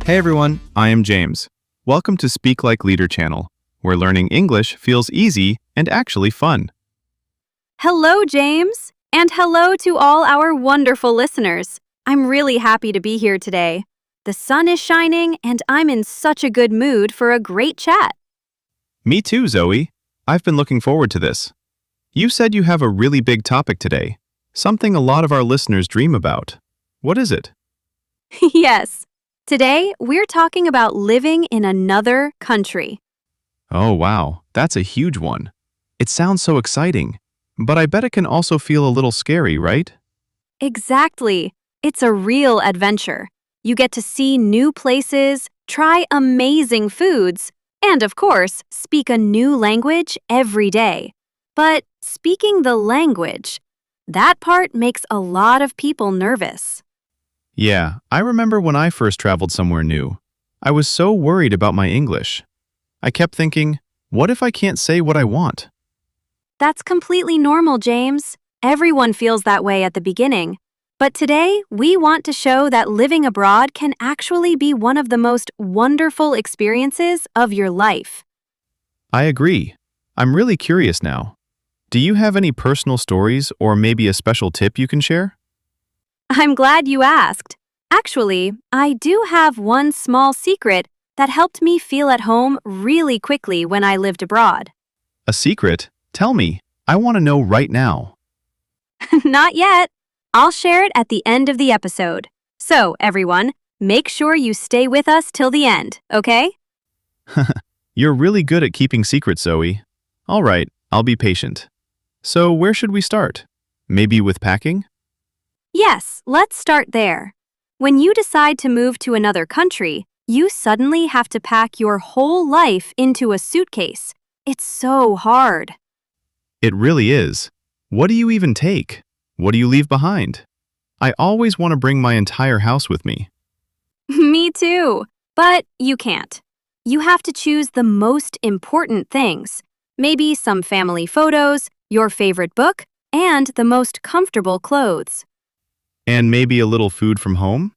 Hey everyone, I am James. Welcome to Speak Like Leader channel, where learning English feels easy and actually fun. Hello, James, and hello to all our wonderful listeners. I'm really happy to be here today. The sun is shining, and I'm in such a good mood for a great chat. Me too, Zoe. I've been looking forward to this. You said you have a really big topic today, something a lot of our listeners dream about. What is it? Yes, today we're talking about living in another country. Oh wow, that's a huge one. It sounds so exciting, but I bet it can also feel a little scary, right? Exactly. It's a real adventure. You get to see new places, try amazing foods, and of course, speak a new language every day. But speaking the language, that part makes a lot of people nervous. Yeah, I remember when I first traveled somewhere new. I was so worried about my English. I kept thinking, what if I can't say what I want? That's completely normal, James. Everyone feels that way at the beginning. But today, we want to show that living abroad can actually be one of the most wonderful experiences of your life. I agree. I'm really curious now. Do you have any personal stories or maybe a special tip you can share? I'm glad you asked. Actually, I do have one small secret that helped me feel at home really quickly when I lived abroad. A secret? Tell me. I want to know right now. Not yet. I'll share it at the end of the episode. So, everyone, make sure you stay with us till the end, okay? You're really good at keeping secrets, Zoe. All right, I'll be patient. So where should we start? Maybe with packing? Yes, let's start there. When you decide to move to another country, you suddenly have to pack your whole life into a suitcase. It's so hard. It really is. What do you even take? What do you leave behind? I always want to bring my entire house with me. Me too. But you can't. You have to choose the most important things. Maybe some family photos, your favorite book, and the most comfortable clothes. And maybe a little food from home?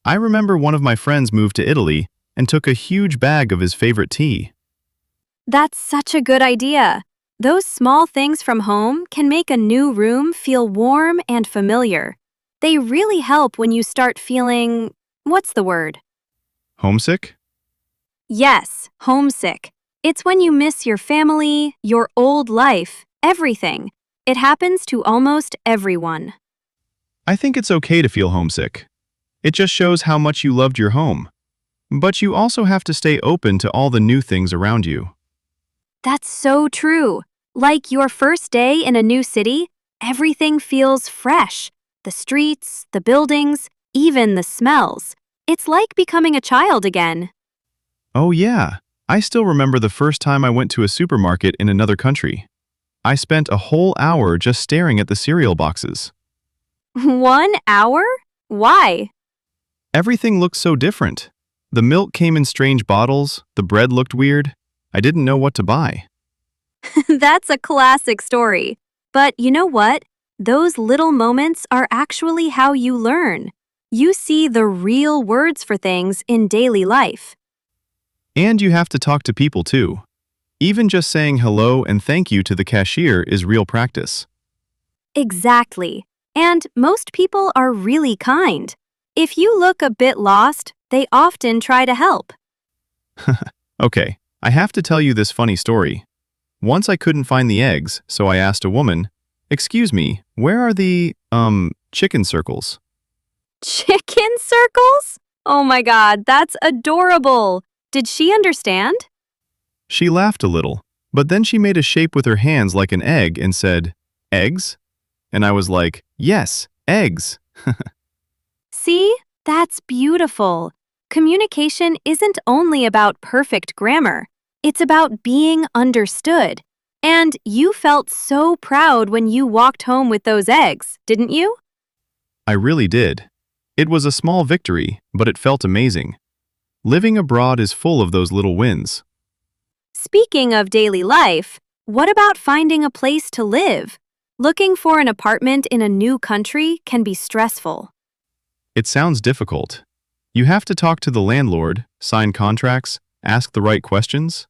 I remember one of my friends moved to Italy and took a huge bag of his favorite tea. That's such a good idea. Those small things from home can make a new room feel warm and familiar. They really help when you start feeling, what's the word? Homesick? Yes, homesick. It's when you miss your family, your old life, everything. It happens to almost everyone. I think it's okay to feel homesick. It just shows how much you loved your home. But you also have to stay open to all the new things around you. That's so true. Like your first day in a new city, everything feels fresh. The streets, the buildings, even the smells. It's like becoming a child again. Oh yeah, I still remember the first time I went to a supermarket in another country. I spent a whole hour just staring at the cereal boxes. 1 hour? Why? Everything looked so different. The milk came in strange bottles, the bread looked weird. I didn't know what to buy. That's a classic story. But you know what? Those little moments are actually how you learn. You see the real words for things in daily life. And you have to talk to people too. Even just saying hello and thank you to the cashier is real practice. Exactly. And most people are really kind. If you look a bit lost, they often try to help. Okay, I have to tell you this funny story. Once I couldn't find the eggs, so I asked a woman, "Excuse me, where are the, chicken circles?" Chicken circles? Oh my God, that's adorable. Did she understand? She laughed a little, but then she made a shape with her hands like an egg and said, "Eggs?" And I was like, "Yes, eggs." See? That's beautiful. Communication isn't only about perfect grammar. It's about being understood. And you felt so proud when you walked home with those eggs, didn't you? I really did. It was a small victory, but it felt amazing. Living abroad is full of those little wins. Speaking of daily life, what about finding a place to live? Looking for an apartment in a new country can be stressful. It sounds difficult. You have to talk to the landlord, sign contracts, ask the right questions.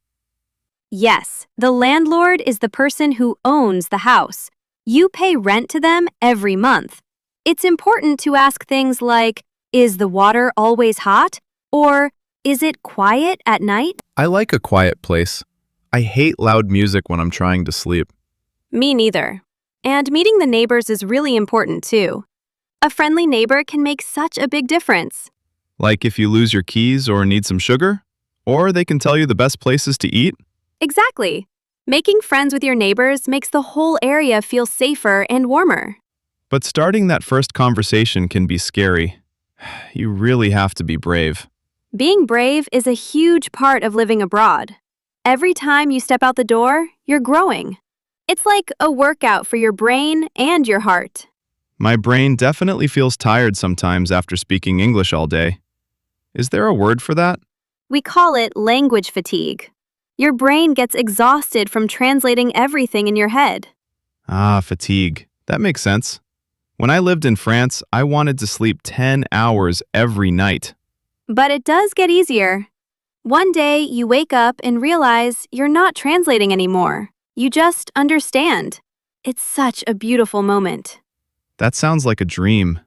Yes, the landlord is the person who owns the house. You pay rent to them every month. It's important to ask things like, is the water always hot? Or, is it quiet at night? I like a quiet place. I hate loud music when I'm trying to sleep. Me neither. And meeting the neighbors is really important too. A friendly neighbor can make such a big difference. Like if you lose your keys or need some sugar? Or they can tell you the best places to eat? Exactly. Making friends with your neighbors makes the whole area feel safer and warmer. But starting that first conversation can be scary. You really have to be brave. Being brave is a huge part of living abroad. Every time you step out the door, you're growing. It's like a workout for your brain and your heart. My brain definitely feels tired sometimes after speaking English all day. Is there a word for that? We call it language fatigue. Your brain gets exhausted from translating everything in your head. Ah, fatigue. That makes sense. When I lived in France, I wanted to sleep 10 hours every night. But it does get easier. One day you wake up and realize you're not translating anymore. You just understand. It's such a beautiful moment. That sounds like a dream.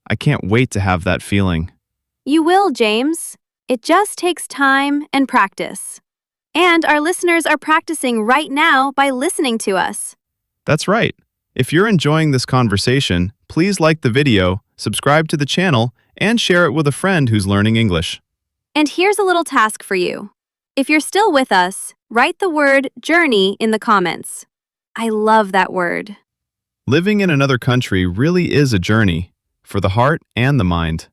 I can't wait to have that feeling. You will, James. It just takes time and practice. And our listeners are practicing right now by listening to us. That's right. If you're enjoying this conversation, please like the video, subscribe to the channel, and share it with a friend who's learning English. And here's a little task for you. If you're still with us, write the word journey in the comments. I love that word. Living in another country really is a journey, for the heart and the mind.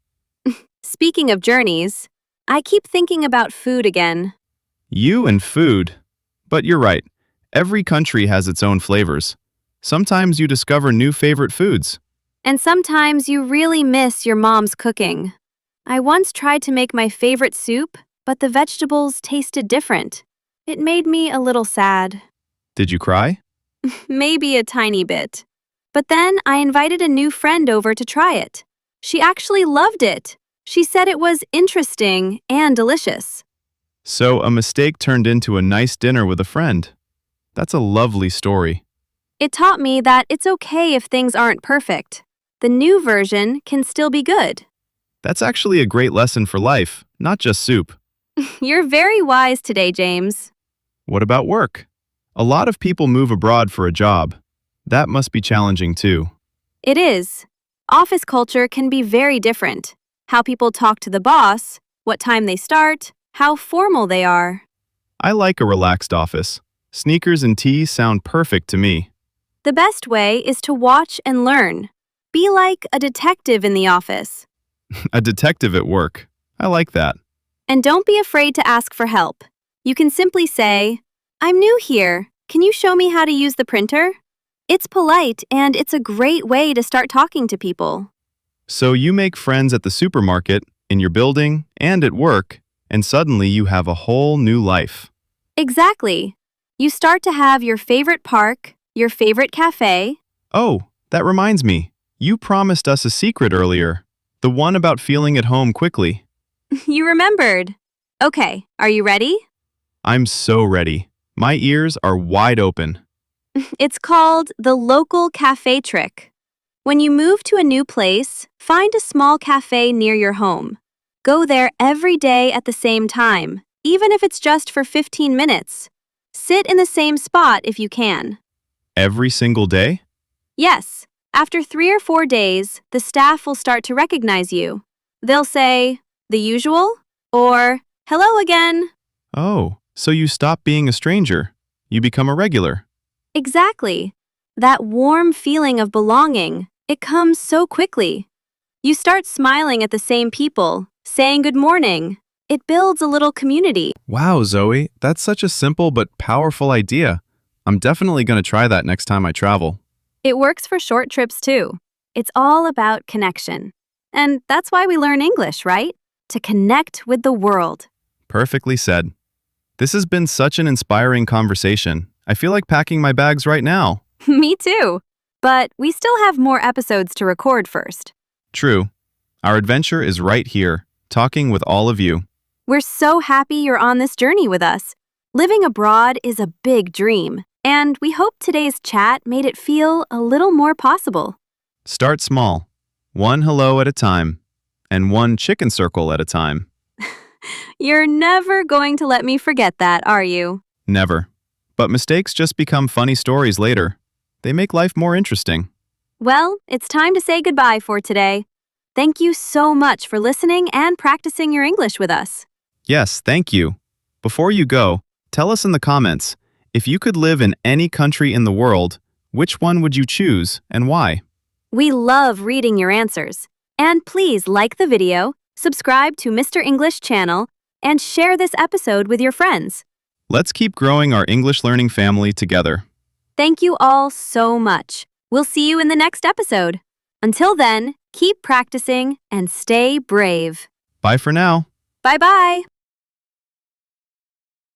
Speaking of journeys, I keep thinking about food again. You and food. But you're right. Every country has its own flavors. Sometimes you discover new favorite foods. And sometimes you really miss your mom's cooking. I once tried to make my favorite soup, but the vegetables tasted different. It made me a little sad. Did you cry? Maybe a tiny bit. But then I invited a new friend over to try it. She actually loved it. She said it was interesting and delicious. So a mistake turned into a nice dinner with a friend. That's a lovely story. It taught me that it's okay if things aren't perfect. The new version can still be good. That's actually a great lesson for life, not just soup. You're very wise today, James. What about work? A lot of people move abroad for a job. That must be challenging too. It is. Office culture can be very different. How people talk to the boss, what time they start, how formal they are. I like a relaxed office. Sneakers and tea sound perfect to me. The best way is to watch and learn. Be like a detective in the office. A detective at work. I like that. And don't be afraid to ask for help. You can simply say, I'm new here. Can you show me how to use the printer? It's polite and it's a great way to start talking to people. So you make friends at the supermarket, in your building, and at work, and suddenly you have a whole new life. Exactly. You start to have your favorite park, your favorite cafe. Oh, that reminds me. You promised us a secret earlier. The one about feeling at home quickly. You remembered. Okay, are you ready? I'm so ready. My ears are wide open. It's called the local cafe trick. When you move to a new place, find a small cafe near your home. Go there every day at the same time, even if it's just for 15 minutes. Sit in the same spot if you can. Every single day? Yes, after 3 or 4 days, the staff will start to recognize you. They'll say, the usual, or hello again. Oh, so you stop being a stranger. You become a regular. Exactly. That warm feeling of belonging, it comes so quickly. You start smiling at the same people, saying good morning. It builds a little community. Wow, Zoe, that's such a simple but powerful idea. I'm definitely going to try that next time I travel. It works for short trips too. It's all about connection. And that's why we learn English, right? To connect with the world. Perfectly said. This has been such an inspiring conversation. I feel like packing my bags right now. Me too. But we still have more episodes to record first. True. Our adventure is right here, talking with all of you. We're so happy you're on this journey with us. Living abroad is a big dream, and we hope today's chat made it feel a little more possible. Start small, one hello at a time, and one chicken circle at a time. You're never going to let me forget that, are you? Never. But mistakes just become funny stories later. They make life more interesting. Well, it's time to say goodbye for today. Thank you so much for listening and practicing your English with us. Yes, thank you. Before you go, tell us in the comments, if you could live in any country in the world, which one would you choose and why? We love reading your answers. And please like the video, subscribe to Mr. English channel, and share this episode with your friends. Let's keep growing our English learning family together. Thank you all so much. We'll see you in the next episode. Until then, keep practicing and stay brave. Bye for now. Bye-bye.